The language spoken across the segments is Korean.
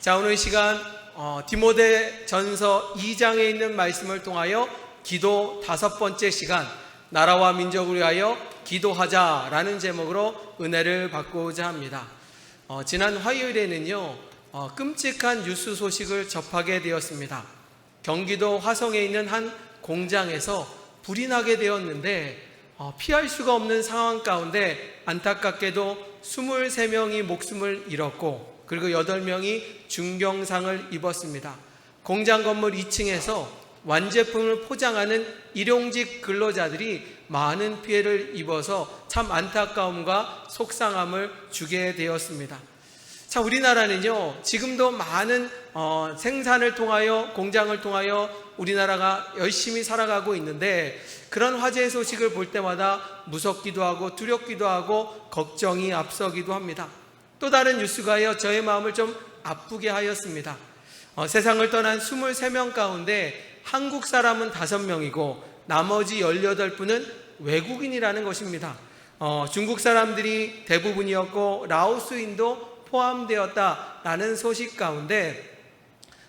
자, 오늘 이 시간 디모데전서 2장에 있는 말씀을 통하여 기도 5번째 시간, 나라와 민족을 위하여 기도하자라는 제목으로 은혜를 받고자 합니다. 지난 화요일에는요, 끔찍한 뉴스 소식을 접하게 되었습니다. 경기도 화성에 있는 한 공장에서 불이 나게 되었는데 피할 수가 없는 상황 가운데 안타깝게도 23명이 목숨을 잃었고, 그리고 8명이 중경상을 입었습니다. 공장 건물 2층에서 완제품을 포장하는 일용직 근로자들이 많은 피해를 입어서 참 안타까움과 속상함을 주게 되었습니다. 자, 우리나라는요, 지금도 많은 생산을 통하여, 공장을 통하여 우리나라가 열심히 살아가고 있는데, 그런 화재 소식을 볼 때마다 무섭기도 하고 두렵기도 하고 걱정이 앞서기도 합니다. 또 다른 뉴스가요, 저의 마음을 좀 아프게 하였습니다. 세상을 떠난 23명 가운데 한국 사람은 5명이고 나머지 18분은 외국인이라는 것입니다. 중국 사람들이 대부분이었고 라오스인도 포함되었다라는 소식 가운데,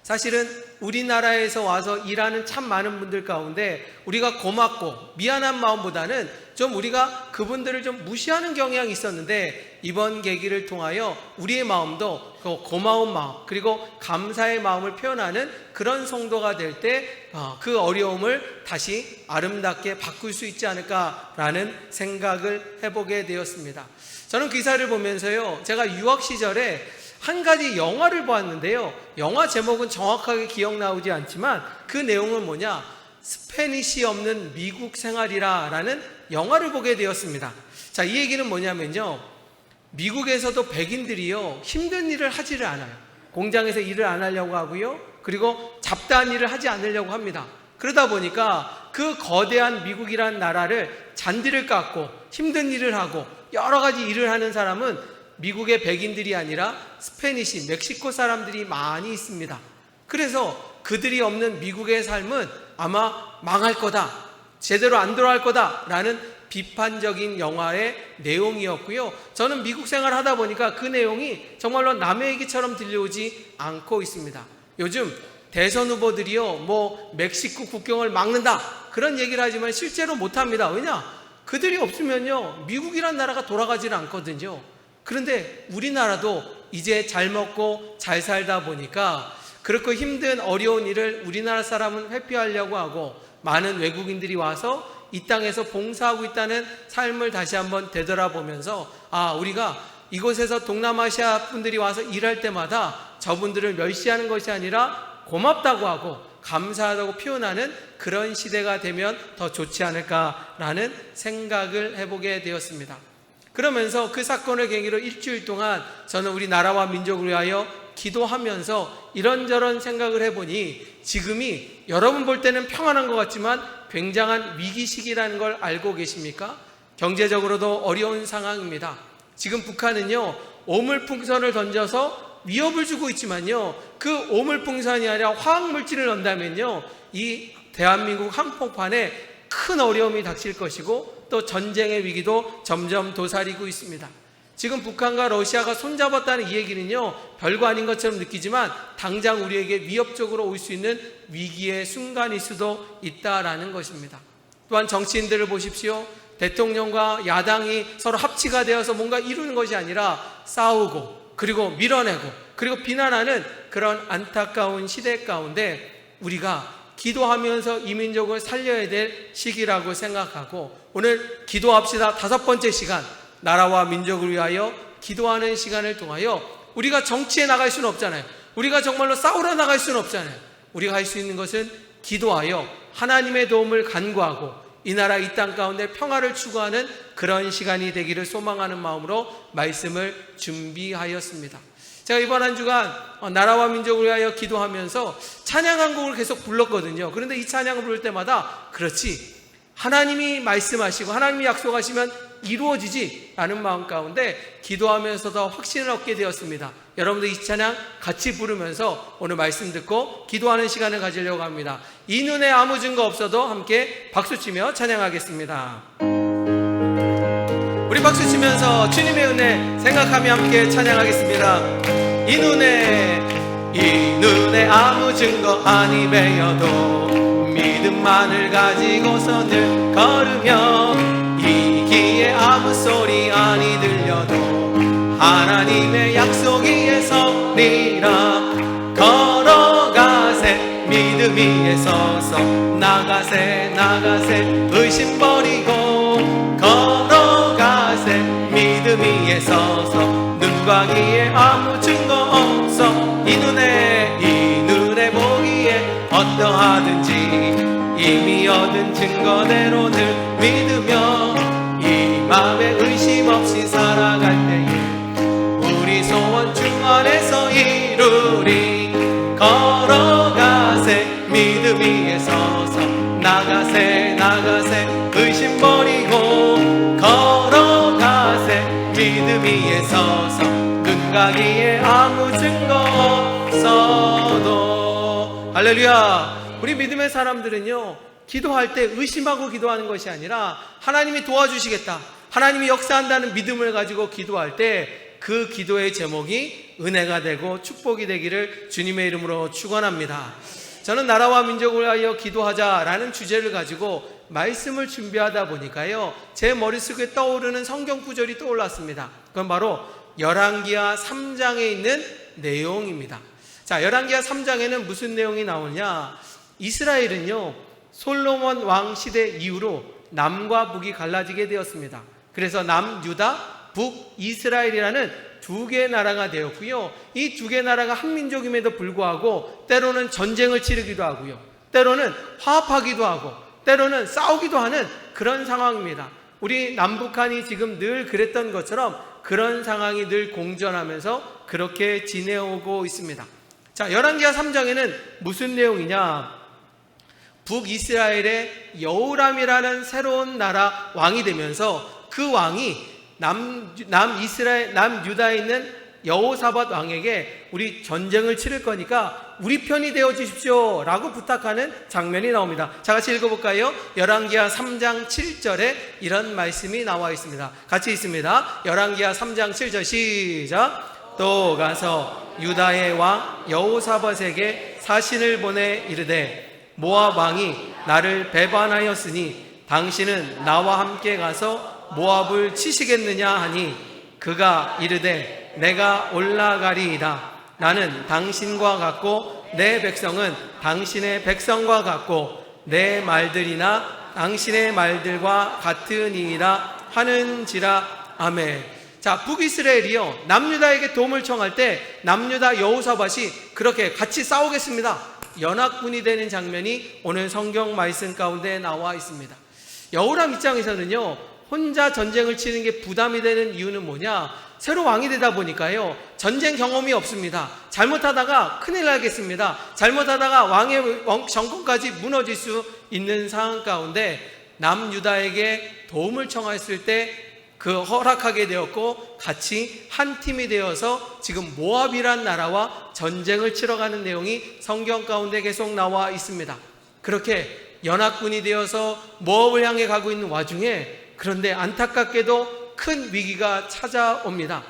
사실은 우리나라에서 와서 일하는 참 많은 분들 가운데 우리가 고맙고 미안한 마음보다는 좀 우리가 그분들을 좀 무시하는 경향이 있었는데, 이번 계기를 통하여 우리의 마음도 고마운 마음 그리고 감사의 마음을 표현하는 그런 성도가 될 때 그 어려움을 다시 아름답게 바꿀 수 있지 않을까라는 생각을 해보게 되었습니다. 저는 기사를 보면서요, 제가 유학 시절에 한 가지 영화를 보았는데요, 영화 제목은 정확하게 기억나오지 않지만 그 내용은 뭐냐, 스페니시 없는 미국 생활이라 라는 영화를 보게 되었습니다. 자, 이 얘기는 뭐냐면요, 미국에서도 백인들이요 힘든 일을 하지를 않아요. 공장에서 일을 안 하려고 하고요, 그리고 잡다한 일을 하지 않으려고 합니다. 그러다 보니까 그 거대한 미국이라는 나라를 잔디를 깎고 힘든 일을 하고 여러 가지 일을 하는 사람은 미국의 백인들이 아니라 스페니시, 멕시코 사람들이 많이 있습니다. 그래서 그들이 없는 미국의 삶은 아마 망할 거다, 제대로 안 돌아갈 거다 라는 비판적인 영화의 내용이었고요, 저는 미국 생활을 하다 보니까 그 내용이 정말로 남의 얘기처럼 들려오지 않고 있습니다. 요즘 대선 후보들이요, 멕시코 국경을 막는다 그런 얘기를 하지만 실제로 못합니다. 왜냐? 그들이 없으면요 미국이란 나라가 돌아가지는 않거든요. 그런데 우리나라도 이제 잘 먹고 잘 살다 보니까 그렇고 힘든 어려운 일을 우리나라 사람은 회피하려고 하고, 많은 외국인들이 와서 이 땅에서 봉사하고 있다는 삶을 다시 한번 되돌아보면서, 우리가 이곳에서 동남아시아 분들이 와서 일할 때마다 저분들을 멸시하는 것이 아니라 고맙다고 하고 감사하다고 표현하는 그런 시대가 되면 더 좋지 않을까라는 생각을 해보게 되었습니다. 그러면서 그 사건을 계기로 일주일 동안 저는 우리 나라와 민족을 위하여 기도하면서 이런저런 생각을 해보니, 지금이 여러분 볼 때는 평안한 것 같지만 굉장한 위기 시기라는 걸 알고 계십니까? 경제적으로도 어려운 상황입니다. 지금 북한은요 오물풍선을 던져서 위협을 주고 있지만요, 그 오물풍선이 아니라 화학물질을 넣는다면요 이 대한민국 한복판에 큰 어려움이 닥칠 것이고, 또 전쟁의 위기도 점점 도사리고 있습니다. 지금 북한과 러시아가 손잡았다는 이 얘기는요 별거 아닌 것처럼 느끼지만 당장 우리에게 위협적으로 올 수 있는 위기의 순간일 수도 있다라는 것입니다. 또한 정치인들을 보십시오. 대통령과 야당이 서로 합치가 되어서 뭔가 이루는 것이 아니라 싸우고 그리고 밀어내고 그리고 비난하는 그런 안타까운 시대 가운데 우리가 기도하면서 이 민족을 살려야 될 시기라고 생각하고, 오늘 기도합시다 5번째 시간, 나라와 민족을 위하여 기도하는 시간을 통하여 우리가 정치에 나갈 수는 없잖아요. 우리가 정말로 싸우러 나갈 수는 없잖아요. 우리가 할 수 있는 것은 기도하여 하나님의 도움을 간구하고 이 나라 이 땅 가운데 평화를 추구하는 그런 시간이 되기를 소망하는 마음으로 말씀을 준비하였습니다. 제가 이번 한 주간 나라와 민족을 위하여 기도하면서 찬양한 곡을 계속 불렀거든요. 그런데 이 찬양을 부를 때마다 그렇지, 하나님이 말씀하시고 하나님이 약속하시면 이루어지지 라는 마음 가운데 기도하면서 더 확신을 얻게 되었습니다. 여러분들 이 찬양 같이 부르면서 오늘 말씀 듣고 기도하는 시간을 가지려고 합니다. 이 눈에 아무 증거 없어도 함께 박수치며 찬양하겠습니다. 우리 박수치면서 주님의 은혜 생각하며 함께 찬양하겠습니다. 이 눈에 가운데 아무 증거 아니 배여도 믿음만을 가지고서 늘 걸으며 이 귀에 아무 소리 아니 들려도 하나님의 약속 위에 서리라. 걸어가세 믿음 위에 서서 나가세 나가세 의심 버리고 걸어가세 믿음 위에 서서 눈과 귀에 아무 증거 없어 이 눈에 보기에 어떠하든지 이미 얻은 증거대로 늘 믿으며 이 마음에 의심 없이 살아갈 때에 우리 소원 주 안에서 이루리. 걸어가세 믿음 위에 서서 나가세 나가세 의심 버리고 걸어가세 믿음 위에 서서 눈과 귀에 아무 증거 없어도. 할렐루야. 우리 믿음의 사람들은요, 기도할 때 의심하고 기도하는 것이 아니라 하나님이 도와주시겠다, 하나님이 역사한다는 믿음을 가지고 기도할 때 그 기도의 제목이 은혜가 되고 축복이 되기를 주님의 이름으로 축원합니다. 저는 나라와 민족을 위하여 기도하자라는 주제를 가지고 말씀을 준비하다 보니까요, 제 머릿속에 떠오르는 성경 구절이 떠올랐습니다. 그건 바로 열왕기하 3장에 있는 내용입니다. 자, 열왕기하 3장에는 무슨 내용이 나오냐? 이스라엘은요, 솔로몬 왕 시대 이후로 남과 북이 갈라지게 되었습니다. 그래서 남유다, 북이스라엘이라는 두 개의 나라가 되었고요, 이 두 개의 나라가 한민족임에도 불구하고 때로는 전쟁을 치르기도 하고요, 때로는 화합하기도 하고, 때로는 싸우기도 하는 그런 상황입니다. 우리 남북한이 지금 늘 그랬던 것처럼 그런 상황이 늘 공존하면서 그렇게 지내오고 있습니다. 자, 열왕기하 3장에는 무슨 내용이냐? 북이스라엘의 여호람이라는 새로운 나라 왕이 되면서 그 왕이 남유다에 있는 여호사밧 왕에게 우리 전쟁을 치를 거니까 우리 편이 되어 주십시오 라고 부탁하는 장면이 나옵니다. 자, 같이 읽어볼까요? 열왕기하 3장 7절에 이런 말씀이 나와 있습니다. 같이 있습니다. 열왕기하 3장 7절 시작. 또 가서 유다의 왕 여호사밧에게 사신을 보내 이르되 모압 왕이 나를 배반하였으니 당신은 나와 함께 가서 모압을 치시겠느냐 하니 그가 이르되 내가 올라가리이다. 나는 당신과 같고 내 백성은 당신의 백성과 같고 내 말들이나 당신의 말들과 같으니이다 하는지라. 아멘. 자, 북이스라엘이요, 남유다에게 도움을 청할 때 남유다 여호사밧이 그렇게 같이 싸우겠습니다, 연합군이 되는 장면이 오늘 성경 말씀 가운데 나와 있습니다. 여호람 입장에서는요, 혼자 전쟁을 치는 게 부담이 되는 이유는 뭐냐? 새로 왕이 되다 보니까요, 전쟁 경험이 없습니다. 잘못하다가 큰일 나겠습니다. 잘못하다가 왕의 정권까지 무너질 수 있는 상황 가운데 남유다에게 도움을 청했을 때 그 허락하게 되었고 같이 한 팀이 되어서 지금 모압이란 나라와 전쟁을 치러가는 내용이 성경 가운데 계속 나와 있습니다. 그렇게 연합군이 되어서 모압을 향해 가고 있는 와중에, 그런데 안타깝게도 큰 위기가 찾아옵니다.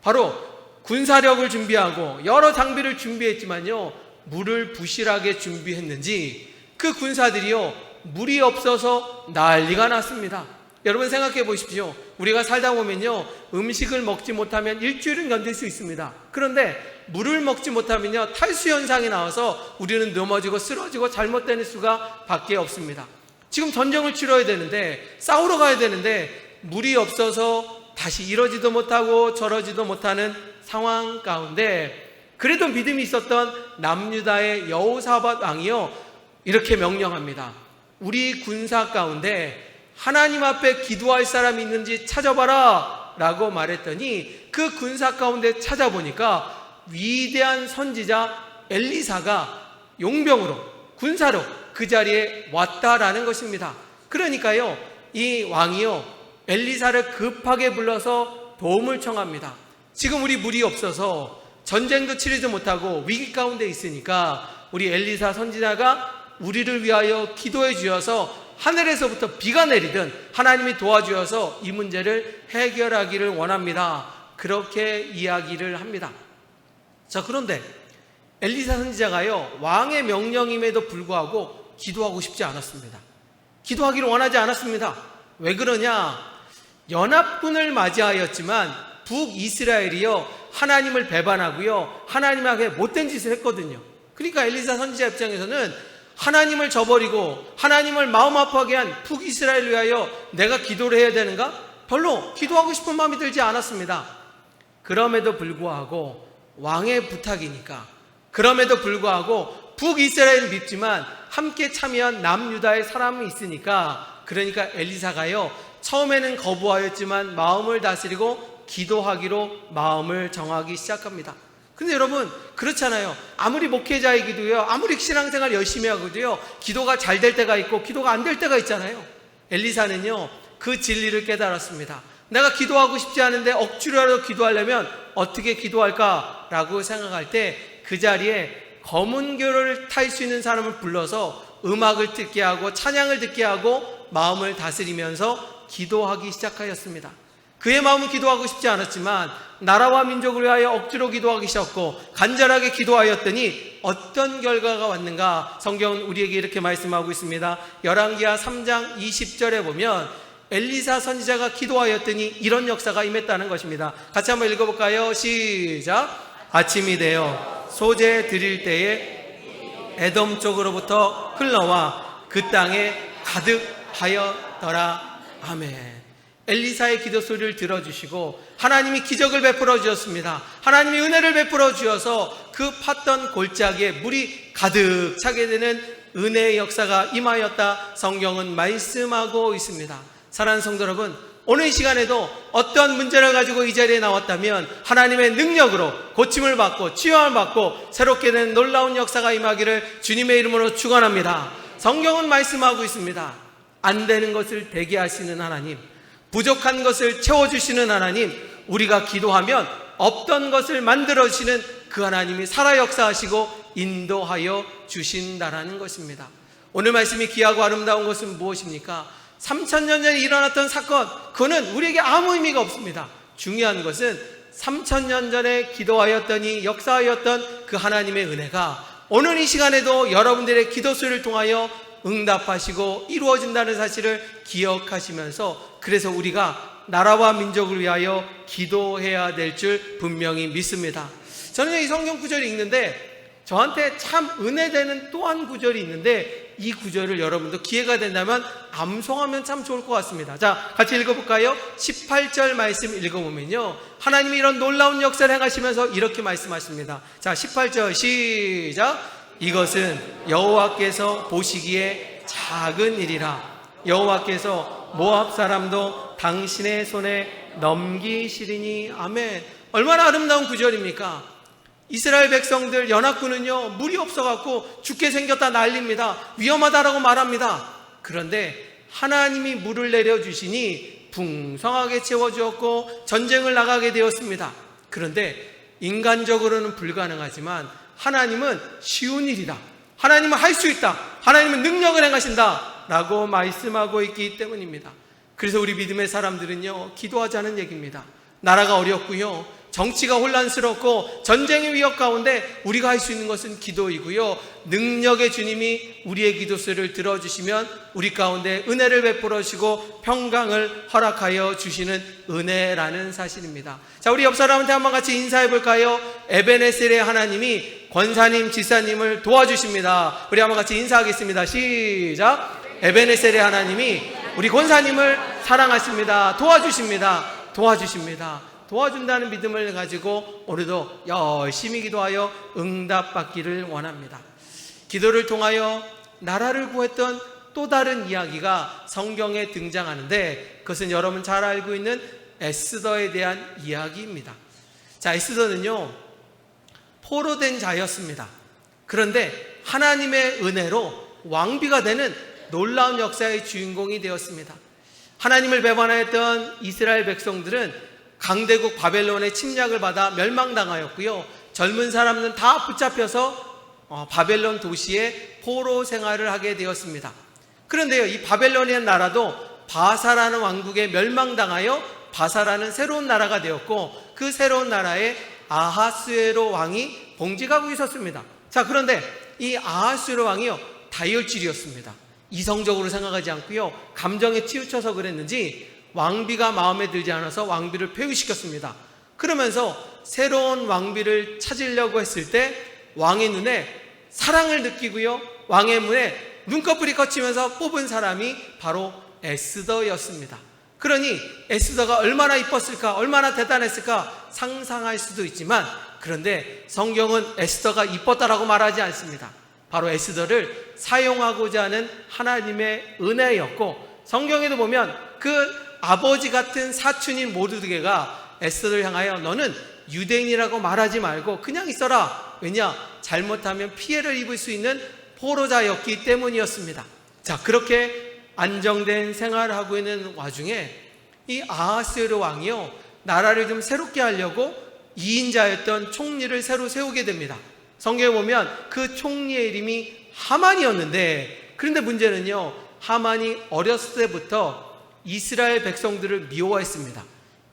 바로 군사력을 준비하고 여러 장비를 준비했지만요, 물을 부실하게 준비했는지 그 군사들이요, 물이 없어서 난리가 났습니다. 여러분 생각해 보십시오. 우리가 살다 보면요, 음식을 먹지 못하면 일주일은 견딜 수 있습니다. 그런데 물을 먹지 못하면요, 탈수 현상이 나와서 우리는 넘어지고 쓰러지고 잘못되는 수가 밖에 없습니다. 지금 전쟁을 치러야 되는데, 싸우러 가야 되는데 물이 없어서 다시 이러지도 못하고 저러지도 못하는 상황 가운데, 그래도 믿음이 있었던 남유다의 여호사밧 왕이요, 이렇게 명령합니다. 우리 군사 가운데 하나님 앞에 기도할 사람이 있는지 찾아봐라 라고 말했더니, 그 군사 가운데 찾아보니까 위대한 선지자 엘리사가 용병으로, 군사로 그 자리에 왔다라는 것입니다. 그러니까요, 이 왕이요, 엘리사를 급하게 불러서 도움을 청합니다. 지금 우리 물이 없어서 전쟁도 치르지 못하고 위기 가운데 있으니까 우리 엘리사 선지자가 우리를 위하여 기도해 주셔서 하늘에서부터 비가 내리든 하나님이 도와주셔서 이 문제를 해결하기를 원합니다. 그렇게 이야기를 합니다. 자, 그런데 엘리사 선지자가요, 왕의 명령임에도 불구하고 기도하고 싶지 않았습니다. 기도하기를 원하지 않았습니다. 왜 그러냐? 연합군을 맞이하였지만 북이스라엘이요, 하나님을 배반하고요, 하나님 앞에 못된 짓을 했거든요. 그러니까 엘리사 선지자 입장에서는 하나님을 저버리고 하나님을 마음 아파하게 한 북이스라엘을 위하여 내가 기도를 해야 되는가? 별로 기도하고 싶은 마음이 들지 않았습니다. 그럼에도 불구하고 왕의 부탁이니까, 그럼에도 불구하고 북이스라엘을 믿지만 함께 참여한 남유다의 사람이 있으니까, 그러니까 엘리사가요, 처음에는 거부하였지만 마음을 다스리고 기도하기로 마음을 정하기 시작합니다. 근데 여러분, 그렇잖아요. 아무리 목회자이기도요, 아무리 신앙생활 열심히 하고도요, 기도가 잘 될 때가 있고 기도가 안 될 때가 있잖아요. 엘리사는요, 그 진리를 깨달았습니다. 내가 기도하고 싶지 않은데 억지로라도 기도하려면 어떻게 기도할까라고 생각할 때 그 자리에 검은교를 탈 수 있는 사람을 불러서 음악을 듣게 하고 찬양을 듣게 하고 마음을 다스리면서 기도하기 시작하였습니다. 그의 마음은 기도하고 싶지 않았지만 나라와 민족을 위하여 억지로 기도하기 시작했고 간절하게 기도하였더니 어떤 결과가 왔는가? 성경은 우리에게 이렇게 말씀하고 있습니다. 열왕기하 3장 20절에 보면 엘리사 선지자가 기도하였더니 이런 역사가 임했다는 것입니다. 같이 한번 읽어볼까요? 시작. 아침이 되어 소재 드릴 때에 에돔 쪽으로부터 흘러와 그 땅에 가득하였더라. 아멘. 엘리사의 기도 소리를 들어주시고 하나님이 기적을 베풀어 주셨습니다. 하나님이 은혜를 베풀어 주셔서 그 팠던 골짜기에 물이 가득 차게 되는 은혜의 역사가 임하였다. 성경은 말씀하고 있습니다. 사랑하는 성도 여러분, 오늘 이 시간에도 어떤 문제를 가지고 이 자리에 나왔다면 하나님의 능력으로 고침을 받고 치유함을 받고 새롭게 된 놀라운 역사가 임하기를 주님의 이름으로 축원합니다. 성경은 말씀하고 있습니다. 안 되는 것을 되게 하시는 하나님, 부족한 것을 채워주시는 하나님, 우리가 기도하면 없던 것을 만들어주시는 그 하나님이 살아 역사하시고 인도하여 주신다라는 것입니다. 오늘 말씀이 귀하고 아름다운 것은 무엇입니까? 3000년 전에 일어났던 사건, 그거는 우리에게 아무 의미가 없습니다. 중요한 것은 3000년 전에 기도하였더니 역사하였던 그 하나님의 은혜가 오늘 이 시간에도 여러분들의 기도 소리를 통하여 응답하시고 이루어진다는 사실을 기억하시면서, 그래서 우리가 나라와 민족을 위하여 기도해야 될 줄 분명히 믿습니다. 저는 이 성경 구절이 읽는데 저한테 참 은혜되는 또 한 구절이 있는데, 이 구절을 여러분도 기회가 된다면 암송하면 참 좋을 것 같습니다. 자, 같이 읽어볼까요? 18절 말씀 읽어보면요, 하나님이 이런 놀라운 역사를 행하시면서 이렇게 말씀하십니다. 자, 18절 시작. 이것은 여호와께서 보시기에 작은 일이라. 여호와께서 모압 사람도 당신의 손에 넘기시리니. 아멘. 얼마나 아름다운 구절입니까? 이스라엘 백성들, 연합군은요, 물이 없어갖고 죽게 생겼다 난립니다. 위험하다라고 말합니다. 그런데 하나님이 물을 내려주시니 풍성하게 채워주었고 전쟁을 나가게 되었습니다. 그런데 인간적으로는 불가능하지만 하나님은 쉬운 일이다, 하나님은 할 수 있다, 하나님은 능력을 행하신다 라고 말씀하고 있기 때문입니다. 그래서 우리 믿음의 사람들은요, 기도하자는 얘기입니다. 나라가 어렵고요, 정치가 혼란스럽고 전쟁의 위협 가운데 우리가 할 수 있는 것은 기도이고요, 능력의 주님이 우리의 기도 소리를 들어주시면 우리 가운데 은혜를 베풀어 주시고 평강을 허락하여 주시는 은혜라는 사실입니다. 자, 우리 옆 사람한테 한번 같이 인사해 볼까요? 에베네셀의 하나님이 권사님, 지사님을 도와주십니다. 우리 한번 같이 인사하겠습니다. 시작. 에베네셀의 하나님이 우리 권사님을 사랑하십니다. 도와주십니다. 도와주십니다. 도와준다는 믿음을 가지고 오늘도 열심히 기도하여 응답받기를 원합니다. 기도를 통하여 나라를 구했던 또 다른 이야기가 성경에 등장하는데, 그것은 여러분 잘 알고 있는 에스더에 대한 이야기입니다. 자, 에스더는요, 포로된 자였습니다. 그런데 하나님의 은혜로 왕비가 되는 놀라운 역사의 주인공이 되었습니다. 하나님을 배반하였던 이스라엘 백성들은 강대국 바벨론의 침략을 받아 멸망당하였고요, 젊은 사람들은 다 붙잡혀서 바벨론 도시에 포로 생활을 하게 되었습니다. 그런데요, 이 바벨론이라는 나라도 바사라는 왕국에 멸망당하여 바사라는 새로운 나라가 되었고, 그 새로운 나라에 아하스웨로 왕이 봉직하고 있었습니다. 자, 그런데 이 아하수에로 왕이요, 다혈질이었습니다. 이성적으로 생각하지 않고요, 감정에 치우쳐서 그랬는지 왕비가 마음에 들지 않아서 왕비를 폐위시켰습니다. 그러면서 새로운 왕비를 찾으려고 했을 때 왕의 눈에 사랑을 느끼고요, 왕의 눈에 눈꺼풀이 거치면서 뽑은 사람이 바로 에스더였습니다. 그러니 에스더가 얼마나 이뻤을까, 얼마나 대단했을까 상상할 수도 있지만, 그런데 성경은 에스더가 이뻤다라고 말하지 않습니다. 바로 에스더를 사용하고자 하는 하나님의 은혜였고, 성경에도 보면 그 아버지 같은 사촌인 모르드게가 에스더를 향하여 너는 유대인이라고 말하지 말고 그냥 있어라. 왜냐? 잘못하면 피해를 입을 수 있는 포로자였기 때문이었습니다. 자, 그렇게 안정된 생활을 하고 있는 와중에 이 아하스웨로 왕이요, 나라를 좀 새롭게 하려고 2인자였던 총리를 새로 세우게 됩니다. 성경에 보면 그 총리의 이름이 하만이었는데, 그런데 문제는요, 하만이 어렸을 때부터 이스라엘 백성들을 미워했습니다.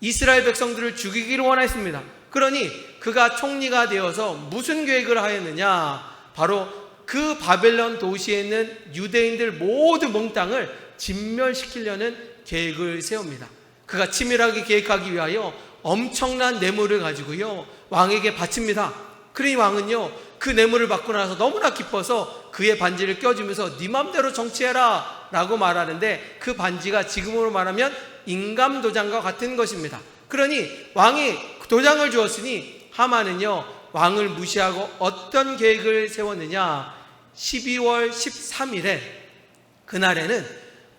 이스라엘 백성들을 죽이기를 원했습니다. 그러니 그가 총리가 되어서 무슨 계획을 하였느냐, 바로 그 바벨론 도시에 있는 유대인들 모두 몽땅을 진멸시키려는 계획을 세웁니다. 그가 치밀하게 계획하기 위하여 엄청난 뇌물을 가지고요, 왕에게 바칩니다. 그러니 왕은요, 그 뇌물을 받고 나서 너무나 기뻐서 그의 반지를 껴주면서 네 맘대로 정치해라 라고 말하는데, 그 반지가 지금으로 말하면 인감도장과 같은 것입니다. 그러니 왕이 도장을 주었으니 하만은요, 왕을 무시하고 어떤 계획을 세웠느냐, 12월 13일에 그날에는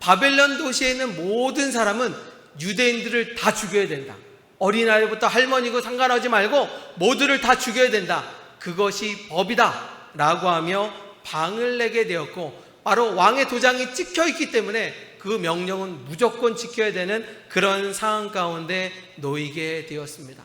바벨론 도시에 있는 모든 사람은 유대인들을 다 죽여야 된다. 어린아이부터 할머니고 상관하지 말고 모두를 다 죽여야 된다. 그것이 법이다 라고 하며 방을 내게 되었고, 바로 왕의 도장이 찍혀있기 때문에 그 명령은 무조건 지켜야 되는 그런 상황 가운데 놓이게 되었습니다.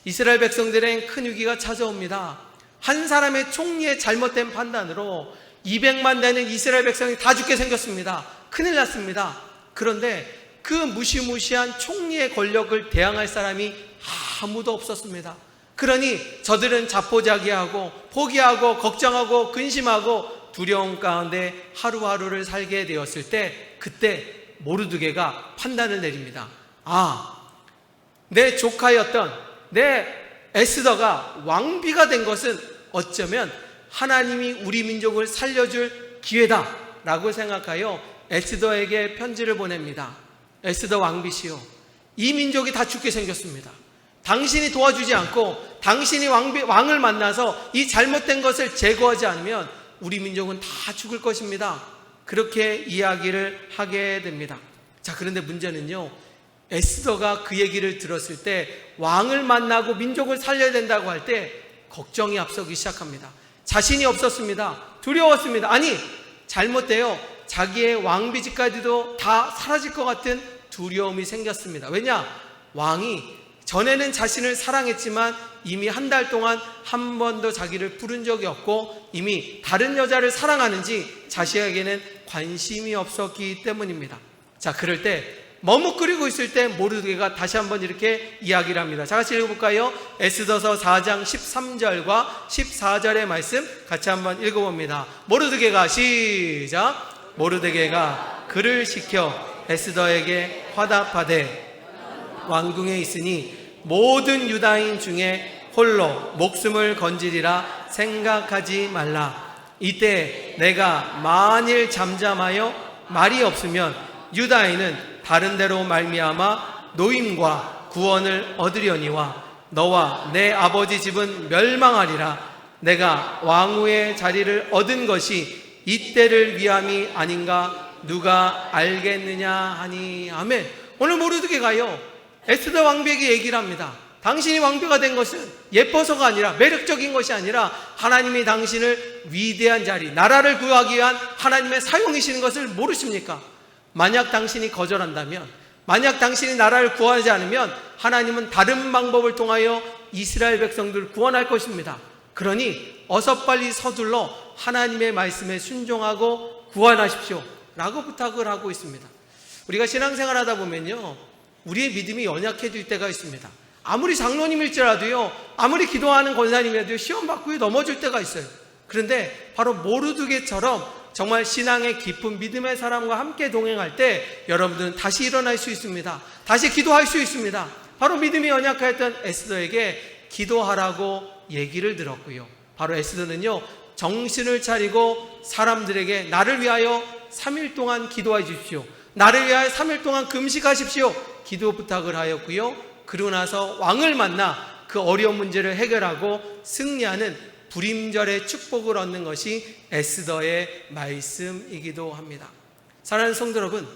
이스라엘 백성들엔 큰 위기가 찾아옵니다. 한 사람의 총리의 잘못된 판단으로 200만 되는 이스라엘 백성이 다 죽게 생겼습니다. 큰일 났습니다. 그런데 그 무시무시한 총리의 권력을 대항할 사람이 아무도 없었습니다. 그러니 저들은 자포자기하고 포기하고 걱정하고 근심하고 두려움 가운데 하루하루를 살게 되었을 때, 그때 모르드게가 판단을 내립니다. 내 조카였던 내 에스더가 왕비가 된 것은 어쩌면 하나님이 우리 민족을 살려줄 기회다 라고 생각하여 에스더에게 편지를 보냅니다. 에스더 왕비시여, 이 민족이 다 죽게 생겼습니다. 당신이 도와주지 않고 당신이 왕을 만나서 이 잘못된 것을 제거하지 않으면 우리 민족은 다 죽을 것입니다. 그렇게 이야기를 하게 됩니다. 자, 그런데 문제는요, 에스더가 그 얘기를 들었을 때 왕을 만나고 민족을 살려야 된다고 할 때 걱정이 앞서기 시작합니다. 자신이 없었습니다. 두려웠습니다. 아니, 잘못돼요, 자기의 왕비직까지도 다 사라질 것 같은 두려움이 생겼습니다. 왜냐? 왕이 전에는 자신을 사랑했지만 이미 한 달 동안 한 번도 자기를 부른 적이 없고 이미 다른 여자를 사랑하는지 자신에게는 관심이 없었기 때문입니다. 자, 그럴 때 머뭇거리고 있을 때 모르드게가 다시 한번 이렇게 이야기를 합니다. 자, 같이 읽어볼까요? 에스더서 4장 13절과 14절의 말씀 같이 한번 읽어봅니다. 모르드게가 시작. 모르드게가 그를 시켜 에스더에게 화답하되 왕궁에 있으니 모든 유다인 중에 홀로 목숨을 건지리라 생각하지 말라. 이때 내가 만일 잠잠하여 말이 없으면 유다인은 다른 데로 말미암아 노임과 구원을 얻으려니와 너와 내 아버지 집은 멸망하리라. 내가 왕후의 자리를 얻은 것이 이때를 위함이 아닌가 누가 알겠느냐 하니. 아멘. 오늘 모르드게가요, 에스더 왕비에게 얘기를 합니다. 당신이 왕비가 된 것은 예뻐서가 아니라, 매력적인 것이 아니라 하나님이 당신을 위대한 자리, 나라를 구하기 위한 하나님의 사용이시는 것을 모르십니까? 만약 당신이 거절한다면, 만약 당신이 나라를 구하지 않으면 하나님은 다른 방법을 통하여 이스라엘 백성들을 구원할 것입니다. 그러니 어서 빨리 서둘러 하나님의 말씀에 순종하고 구원하십시오 라고 부탁을 하고 있습니다. 우리가 신앙생활 하다 보면요, 우리의 믿음이 연약해질 때가 있습니다. 아무리 장로님일지라도요, 아무리 기도하는 권사님이라도 시험 받고 넘어질 때가 있어요. 그런데 바로 모르드게처럼 정말 신앙의 깊은 믿음의 사람과 함께 동행할 때 여러분들은 다시 일어날 수 있습니다. 다시 기도할 수 있습니다. 바로 믿음이 연약하였던 에스더에게 기도하라고 얘기를 들었고요. 바로 에스더는요, 정신을 차리고 사람들에게 나를 위하여 3일 동안 기도해 주십시오, 나를 위하여 3일 동안 금식하십시오, 기도 부탁을 하였고요. 그러고 나서 왕을 만나 그 어려운 문제를 해결하고 승리하는 불임절의 축복을 얻는 것이 에스더의 말씀이기도 합니다. 사랑하는 성도 여러분,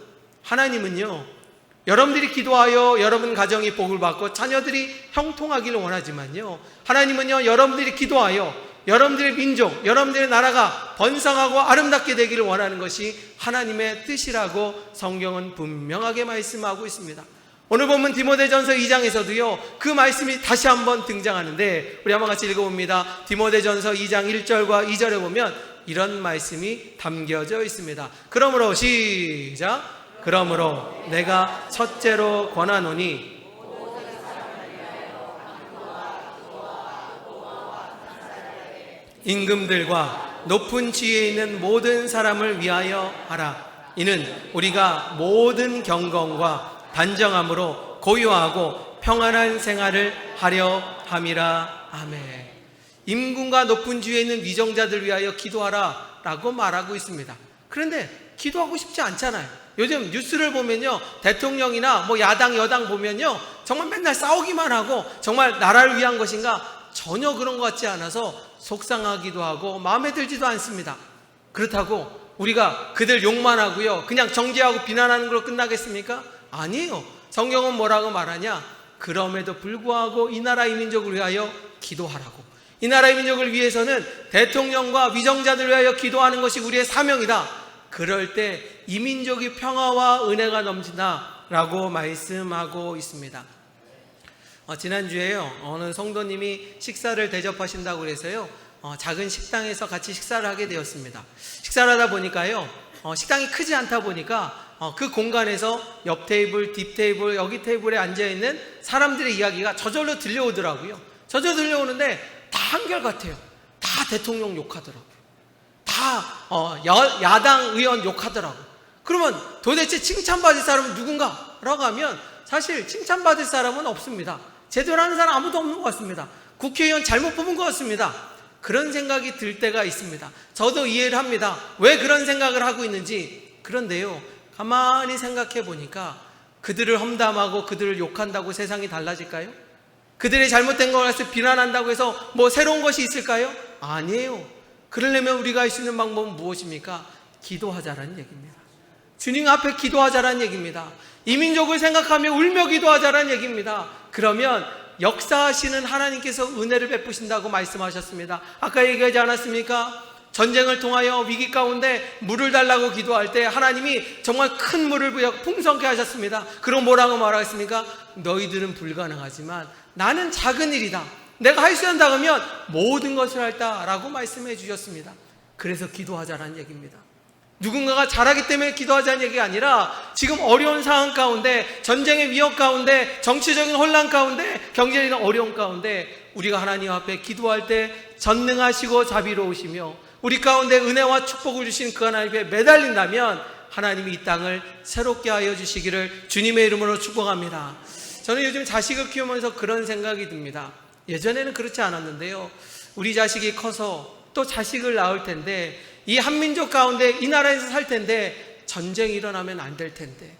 하나님은요, 여러분들이 기도하여 여러분 가정이 복을 받고 자녀들이 형통하기를 원하지만요, 하나님은요, 여러분들이 기도하여 여러분들의 민족, 여러분들의 나라가 번성하고 아름답게 되기를 원하는 것이 하나님의 뜻이라고 성경은 분명하게 말씀하고 있습니다. 오늘 보면 디모데전서 2장에서도요 그 말씀이 다시 한번 등장하는데, 우리 한번 같이 읽어봅니다. 디모데전서 2장 1절과 2절에 보면 이런 말씀이 담겨져 있습니다. 그러므로 시작. 그러므로 내가 첫째로 권하노니 임금들과 높은 지위에 있는 모든 사람을 위하여 하라. 이는 우리가 모든 경건과 단정함으로 고요하고 평안한 생활을 하려 함이라. 아멘. 임금과 높은 지위에 있는 위정자들 위하여 기도하라 라고 말하고 있습니다. 그런데 기도하고 싶지 않잖아요. 요즘 뉴스를 보면요, 대통령이나 야당 여당 보면요, 정말 맨날 싸우기만 하고 정말 나라를 위한 것인가 전혀 그런 것 같지 않아서 속상하기도 하고 마음에 들지도 않습니다. 그렇다고 우리가 그들 욕만 하고요 그냥 정죄하고 비난하는 걸로 끝나겠습니까? 아니에요. 성경은 뭐라고 말하냐? 그럼에도 불구하고 이 나라 이 민족을 위하여 기도하라고. 이 나라 이 민족을 위해서는 대통령과 위정자들을 위하여 기도하는 것이 우리의 사명이다. 그럴 때 이 민족이 평화와 은혜가 넘친다 라고 말씀하고 있습니다. 지난주에요 어느 성도님이 식사를 대접하신다고 그래서요 작은 식당에서 같이 식사를 하게 되었습니다. 식사를 하다 보니까요 식당이 크지 않다 보니까 그 공간에서 옆 테이블, 뒷 테이블, 여기 테이블에 앉아있는 사람들의 이야기가 저절로 들려오더라고요. 저절로 들려오는데 다 한결같아요. 다 대통령 욕하더라고요. 다 야당 의원 욕하더라고요. 그러면 도대체 칭찬받을 사람은 누군가? 라고 하면 사실 칭찬받을 사람은 없습니다. 제대로 하는 사람 아무도 없는 것 같습니다. 국회의원 잘못 뽑은 것 같습니다. 그런 생각이 들 때가 있습니다. 저도 이해를 합니다. 왜 그런 생각을 하고 있는지. 그런데요 가만히 생각해 보니까 그들을 험담하고 그들을 욕한다고 세상이 달라질까요? 그들의 잘못된 것을 비난한다고 해서 새로운 것이 있을까요? 아니에요. 그러려면 우리가 할 수 있는 방법은 무엇입니까? 기도하자라는 얘기입니다. 주님 앞에 기도하자라는 얘기입니다. 이 민족을 생각하며 울며 기도하자라는 얘기입니다. 그러면 역사하시는 하나님께서 은혜를 베푸신다고 말씀하셨습니다. 아까 얘기하지 않았습니까? 전쟁을 통하여 위기 가운데 물을 달라고 기도할 때 하나님이 정말 큰 물을 부여 풍성케 하셨습니다. 그럼 뭐라고 말하겠습니까? 너희들은 불가능하지만 나는 작은 일이다. 내가 할 수 있다 하면 모든 것을 할다 라고 말씀해 주셨습니다. 그래서 기도하자라는 얘기입니다. 누군가가 잘하기 때문에 기도하자는 얘기가 아니라 지금 어려운 상황 가운데, 전쟁의 위협 가운데, 정치적인 혼란 가운데, 경제적인 어려움 가운데 우리가 하나님 앞에 기도할 때 전능하시고 자비로우시며 우리 가운데 은혜와 축복을 주신 그 하나님께 매달린다면 하나님이 이 땅을 새롭게 하여 주시기를 주님의 이름으로 축복합니다. 저는 요즘 자식을 키우면서 그런 생각이 듭니다. 예전에는 그렇지 않았는데요 우리 자식이 커서 또 자식을 낳을 텐데 이 한민족 가운데 이 나라에서 살 텐데 전쟁이 일어나면 안 될 텐데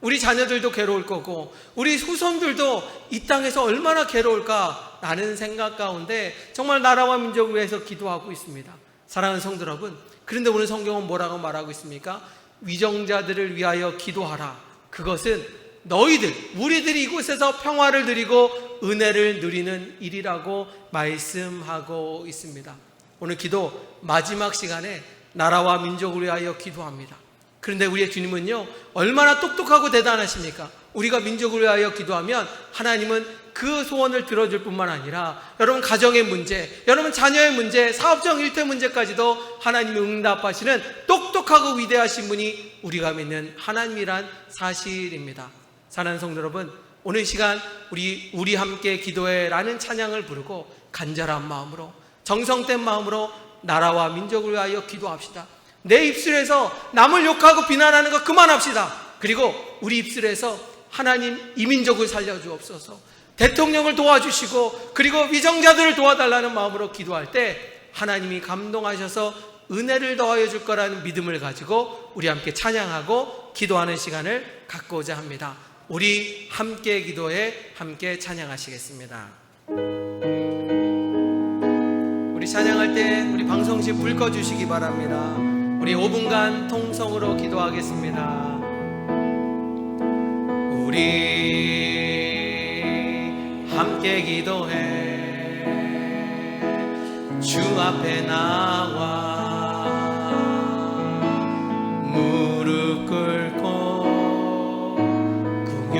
우리 자녀들도 괴로울 거고 우리 후손들도 이 땅에서 얼마나 괴로울까 라는 생각 가운데 정말 나라와 민족을 위해서 기도하고 있습니다. 사랑하는 성도 여러분, 그런데 오늘 성경은 뭐라고 말하고 있습니까? 위정자들을 위하여 기도하라. 그것은 너희들, 우리들이 이곳에서 평화를 누리고 은혜를 누리는 일이라고 말씀하고 있습니다. 오늘 기도 마지막 시간에 나라와 민족을 위하여 기도합니다. 그런데 우리의 주님은요 얼마나 똑똑하고 대단하십니까? 우리가 민족을 위하여 기도하면 하나님은 그 소원을 들어줄 뿐만 아니라 여러분 가정의 문제, 여러분 자녀의 문제, 사업적 일태 문제까지도 하나님이 응답하시는 똑똑하고 위대하신 분이 우리가 믿는 하나님이란 사실입니다. 사랑하는 성도 여러분, 오늘 시간 우리 함께 기도해라는 찬양을 부르고 간절한 마음으로 정성된 마음으로 나라와 민족을 위하여 기도합시다. 내 입술에서 남을 욕하고 비난하는 거 그만합시다. 그리고 우리 입술에서 하나님 이 민족을 살려주옵소서, 대통령을 도와주시고 그리고 위정자들을 도와달라는 마음으로 기도할 때 하나님이 감동하셔서 은혜를 더하여 줄 거라는 믿음을 가지고 우리 함께 찬양하고 기도하는 시간을 갖고자 합니다. 우리 함께 기도해 함께 찬양하시겠습니다. 우리 찬양할 때 우리 방송실 불 꺼주시기 바랍니다. 우리 5분간 통성으로 기도하겠습니다. 우리 함께 기도해 주 앞에 나와 무릎 꿇고 긍휼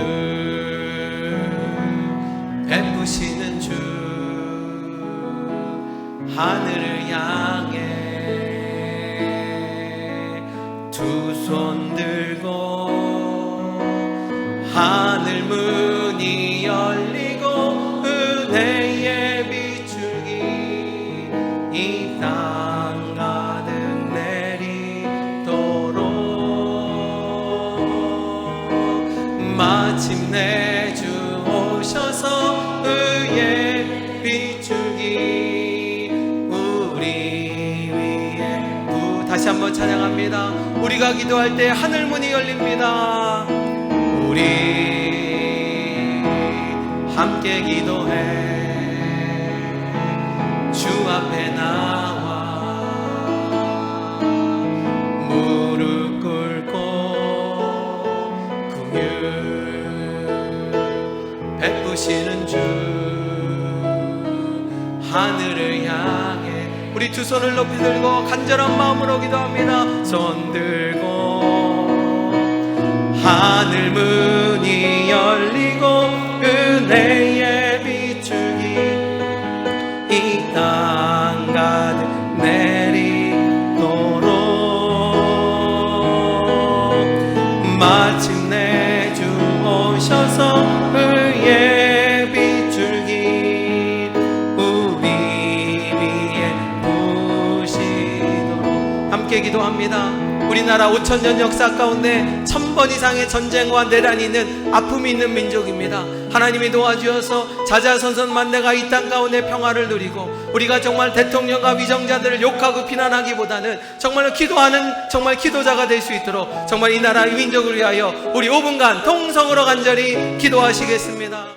베푸시는 주 하늘을 향해 두 손 들고 하늘 문이 열리고 은혜의 비출기 이 땅 가득 내리도록 마침내 주 오셔서 의의 비출기 우리 위에 다시 한번 찬양합니다. 우리가 기도할 때 하늘 문이 열립니다. 우리 함께 기도해 주 앞에 나와 무릎 꿇고 긍휼 베푸시는 주 하늘을 향해 우리 두 손을 높이 들고 간절한 마음으로 기도합니다. 손 들고 하늘 문이 열리고 은혜의 비출기 이 땅 가득 내리도록 마침내 주 오셔서 의의 비출기 우리 위에 부시도록 함께 기도합니다. 우리나라 5,000년 역사 가운데 1000번 이상의 전쟁과 내란이 있는 아픔이 있는 민족입니다. 하나님이 도와주셔서 자자손손만대가 이 땅 가운데 평화를 누리고 우리가 정말 대통령과 위정자들을 욕하고 비난하기보다는 정말로 기도하는 정말 기도자가 될 수 있도록 정말 이 나라 이 민족을 위하여 우리 5분간 통성으로 간절히 기도하시겠습니다.